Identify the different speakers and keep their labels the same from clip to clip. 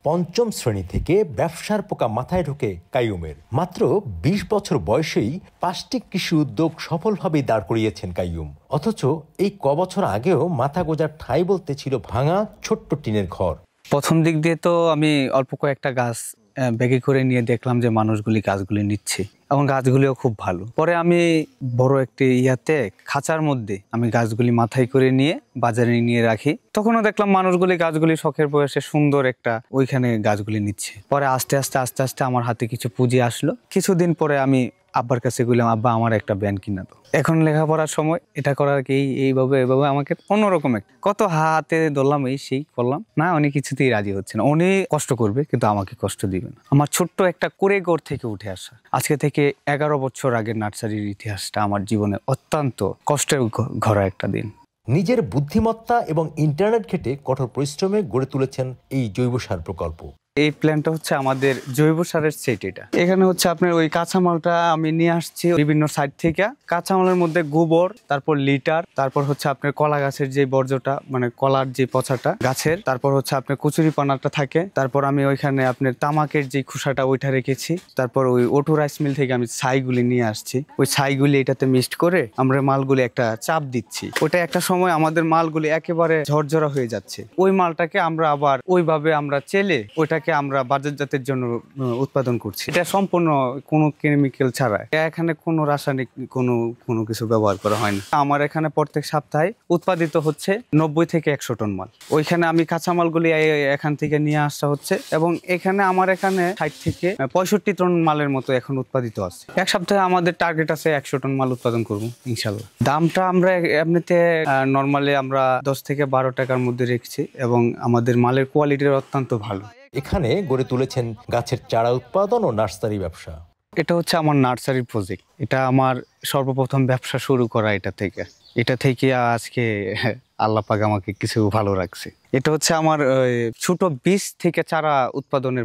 Speaker 1: পঞ্চম শ্রেণী থেকে ব্যবসার পোকা মাথায় ঢোকে কাইয়ুমের। মাত্র ২০ বছর বয়সেই ৫টি কৃষি উদ্যোগ সফলভাবে দাঁড় করিয়েছেন কাইয়ুম। অথচ এই কবছর আগেও মাথা গোঁজার ঠাঁই বলতে ছিল ভাঙা ছোট্ট টিনের ঘর।
Speaker 2: প্রথম দিক দিয়ে তো আমি অল্প কয়েকটা গাছ ব্যাগে করে নিয়ে দেখলাম যে মানুষগুলি গাছগুলি নিচ্ছে এবং গাছগুলিও খুব ভালো। পরে আমি বড় একটি খাঁচার মধ্যে আমি গাছগুলি মাথায় করে নিয়ে বাজারে নিয়ে রাখি। তখনও দেখলাম মানুষগুলি গাছগুলি শখের বয়সে সুন্দর একটা ওইখানে গাছগুলি নিচ্ছে। পরে আস্তে আস্তে আমার হাতে কিছু পুঁজি আসলো। কিছুদিন পরে আমি আব্বার কাছে বললাম, আব্বা আমার একটা ব্যান কিনা দাও। এখন লেখাপড়ার সময় এটা করার কি এইভাবে আমাকে অন্যরকম কত হাতে ধরলাম, সেই করলাম না। উনি কিছুতেই রাজি হচ্ছে না। উনি কষ্ট করবে কিন্তু আমাকে কষ্ট দিবে না। আমার ছোট্ট একটা কুড়েঘর থেকে উঠে আসা, আজকে থেকে 11 বছর আগের নার্সারির ইতিহাসটা আমার জীবনে অত্যন্ত কষ্টের ঘরা একটা দিন।
Speaker 1: নিজের বুদ্ধিমত্তা এবং ইন্টারনেট ঘেঁটে কঠোর পরিশ্রমে গড়ে তুলেছেন এই জৈব সার প্রকল্প।
Speaker 2: এই প্ল্যানটা হচ্ছে আমাদের জৈব সারের সেট। এখানে হচ্ছে আপনার ওই কাঁচামালটা আমি নিয়ে আসছি বিভিন্ন সাইড থেকে। কাঁচামালের মধ্যে গোবর, তারপর লিটার, তারপর হচ্ছে আপনার কলা গাছের যে বর্জ্যটা, মানে কলার যে পচাটা গাছের, তারপর হচ্ছে আপনার কচুরি পানাটা থাকে, তারপর আমি ওইখানে আপনার তামাকের যে খোসাটা ওইটা রেখেছি, তারপর ওই ওটু রাইস মিল থেকে আমি ছাইগুলি নিয়ে আসছি। ওই ছাইগুলি এটাতে মিক্সড করে আমরা মালগুলি একটা চাপ দিচ্ছি। ওটা একটা সময় আমাদের মালগুলি একেবারে ঝরঝরা হয়ে যাচ্ছে। ওই মালটাকে আমরা আবার ওইভাবে আমরা চেলে ওইটা আমরা বাজারজাতের জন্য উৎপাদন করছি। এটা সম্পূর্ণ কোনো কেমিক্যাল ছাড়া, এখানে কোনো রাসায়নিক কোনো কিছু ব্যবহার করা হয় না। আমার এখানে প্রত্যেক সপ্তাহে উৎপাদিত হচ্ছে 90 থেকে 100 টন মাল। ওইখানে আমি কাঁচামালগুলি এখান থেকে নিয়ে আসা হচ্ছে এবং আমার এখানে 60 থেকে 65 টন মালের মতো এখন উৎপাদিত আছে। এক সপ্তাহে আমাদের টার্গেট আছে 100 টন মাল উৎপাদন করবো ইনশাল্লাহ। দামটা আমরা এমনিতে নর্মালি আমরা 10 থেকে 12 টাকার মধ্যে রেখেছি এবং আমাদের মালের কোয়ালিটির অত্যন্ত ভালো।
Speaker 1: এখানে গড়ে তুলেছেন গাছের চারা উৎপাদন ও নার্সারি ব্যবসা।
Speaker 2: এটা হচ্ছে আমার নার্সারি প্রজেক্ট। এটা আমার সর্বপ্রথম ব্যবসা শুরু করা। এটা থেকে আজকে আল্লাহ পাক আমাকে কিছু ভালো রাখছে। এটা হচ্ছে আমার ছোট বীজ থেকে চারা উৎপাদনের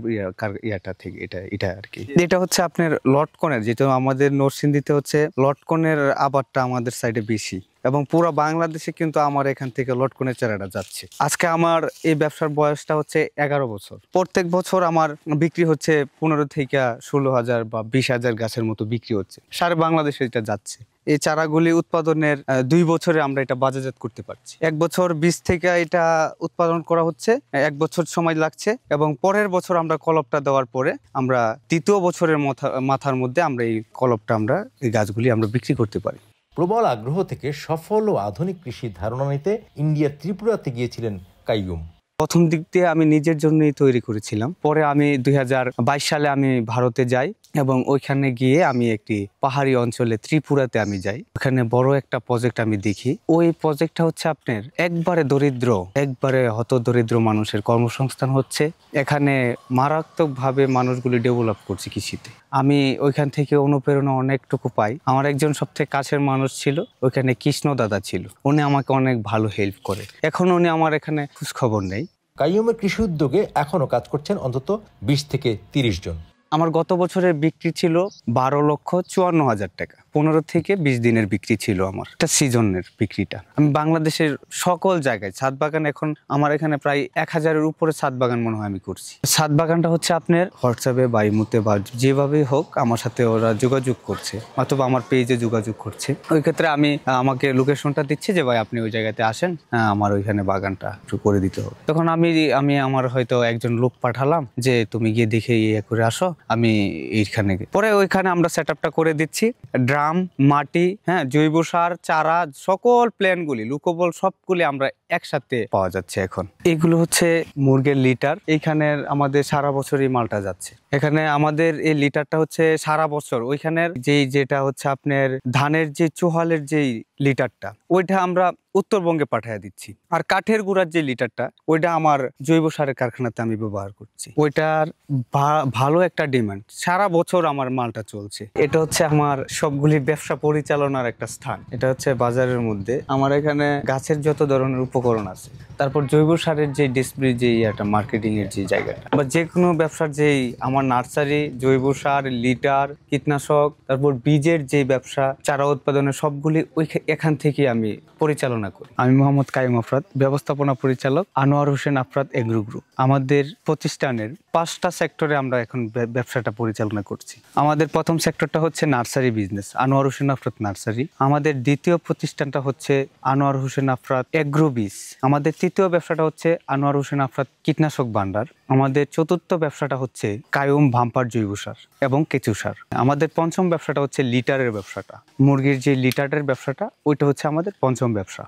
Speaker 2: ইয়াটা থেকে এটা আর কি। এটা হচ্ছে আপনার লটকনের, যেটা আমাদের নরসিংদীতে হচ্ছে লটকনের আবাদটা আমাদের সাইডে বেশি এবং পুরো বাংলাদেশে কিন্তু আমার এখান থেকে লটকনের চারাটা যাচ্ছে। আজকে আমার এই ব্যবসার বয়সটা হচ্ছে 11 বছর। প্রত্যেক বছর আমার বিক্রি হচ্ছে 15 থেকে 16,000 বা 20,000 গাছের মতো বিক্রি হচ্ছে। সারা বাংলাদেশে এটা যাচ্ছে। এই চারাগুলি উৎপাদনের 2 বছরে আমরা এটা বাজারজাত করতে পারছি। 1 বছর বীজ থেকে এটা উৎপাদন করা হচ্ছে, 1 বছর সময় লাগছে এবং পরের বছর আমরা কলপটা দেওয়ার পরে আমরা 3য় বছরের মাথার মধ্যে আমরা এই কলপটা এই গাছগুলি আমরা বিক্রি করতে পারি।
Speaker 1: প্রবল আগ্রহ থেকে সফল ও আধুনিক কৃষির ধারণা নিতে ইন্ডিয়ার ত্রিপুরাতে গিয়েছিলেন কাইয়ুম।
Speaker 2: প্রথম দিক দিয়ে আমি নিজের জন্যই তৈরি করেছিলাম। পরে আমি 2022 সালে আমি ভারতে যাই এবং ওইখানে গিয়ে আমি একটি পাহাড়ি অঞ্চলে ত্রিপুরাতে আমি যাই। ওখানে বড় একটা প্রজেক্ট আমি দেখি। ওই প্রজেক্টটা হচ্ছে আপনার একবারে হতদরিদ্র মানুষের কর্মসংস্থান হচ্ছে। এখানে মারাত্মকভাবে মানুষগুলি ডেভেলপ করছে কৃষিতে। আমি ওইখান থেকে অনুপ্রেরণা অনেকটুকু পাই। আমার একজন সবথেকে কাছের মানুষ ছিল, ওইখানে কৃষ্ণ দাদা ছিল। উনি আমাকে অনেক ভালো হেল্প করে। এখন উনি আমার এখানে খোঁজ খবর নেই।
Speaker 1: কাইয়ুমের কৃষি উদ্যোগে এখনো কাজ করছেন অন্তত 20 থেকে 30 জন।
Speaker 2: আমার গত বছরের বিক্রি ছিল 12,54,000 টাকা। 15 থেকে 20 দিনের বিক্রি ছিল আমার। এটা সিজনের বিক্রিটা। আমি বাংলাদেশের সকল জায়গায় ছাদ বাগান, এখন আমার এখানে প্রায় 1000-এর উপরে ছাদ বাগান মনে হয় আমি করছি। ছাদ বাগানটা হচ্ছে আপনার হোয়াটসঅ্যাপে বা ইমোতে বা যেভাবেই হোক আমার সাথে ওরা যোগাযোগ করছে অথবা আমার পেজে যোগাযোগ করছে। ওই ক্ষেত্রে আমাকে লোকেশনটা দিচ্ছে যে ভাই আপনি ওই জায়গাতে আসেন, আমার ওইখানে বাগানটা একটু করে দিতে হবে। তখন আমি আমার হয়তো একজন লোক পাঠালাম যে তুমি গিয়ে দেখে ইয়ে করে আসো, আমি এইখানে। পরে ওইখানে আমরা সেট আপটা করে দিচ্ছি। ড্রাম, মাটি, জৈব সার, চারা, সকল প্ল্যানগুলি লুকোবল সবগুলি আমরা একসাথে পাওয়া যাচ্ছে এখন। এগুলো হচ্ছে মুরগের লিটার। এইখানের আমাদের সারা বছর এই মালটা যাচ্ছে। এখানে আমাদের এই লিটারটা হচ্ছে সারা বছর। ওইখানের যেটা হচ্ছে আপনার ধানের যে চোহালের যেই লিটারটা, ওইটা আমরা উত্তরবঙ্গে পাঠিয়ে দিচ্ছি। আর কাঠের গুঁড়ার যে লিটারটা, ওইটা আমার জৈব সারের কারখানাতে আমি ব্যবহার করছি। ওইটার ভালো একটা ডিমান্ড, সারা বছর আমার মালটা চলছে। এটা হচ্ছে আমার সবগুলি ব্যবসা পরিচালনার একটা স্থান। এটা হচ্ছে বাজারের মধ্যে আমার এখানে গাছের যত ধরনের উপকরণ আছে, তারপর জৈব সারের যে ডিসপ্লে যে মার্কেটিং এর যে জায়গাটা বা যে কোনো ব্যবসার যেই আমার নার্সারি, জৈব সার, লিটার, কীটনাশক, তারপর বীজের যে ব্যবসা, চারা উৎপাদনের সবগুলি এখান থেকে আমি পরিচালনা করি। আমি মোহাম্মদ কাইম আফরাদ, ব্যবস্থাপনা পরিচালক, আনোয়ার হোসেন আফরাদ এগ্রো গ্রুপ। আমাদের প্রতিষ্ঠানের 5টা সেক্টরে আমরা এখন ব্যবসাটা পরিচালনা করছি। আমাদের প্রথম সেক্টরটা হচ্ছে nursery business, Anwar Hossain আফরাদ nursery. আমাদের দ্বিতীয় প্রতিষ্ঠানটা হচ্ছে আনোয়ার হোসেন আফরাদ এগ্রো বীজ। আমাদের তৃতীয় ব্যবসাটা হচ্ছে আনোয়ার হোসেন আফরাদ কীটনাশক ভান্ডার। আমাদের চতুর্থ ব্যবসাটা হচ্ছে কায়ুম ভাম্পার জৈব সার এবং কেঁচু সার। আমাদের পঞ্চম ব্যবসাটা হচ্ছে লিটারের ব্যবসাটা, মুরগির যে লিটারের ব্যবসাটা, ওইটা হচ্ছে আমাদের পঞ্চম ব্যবসা।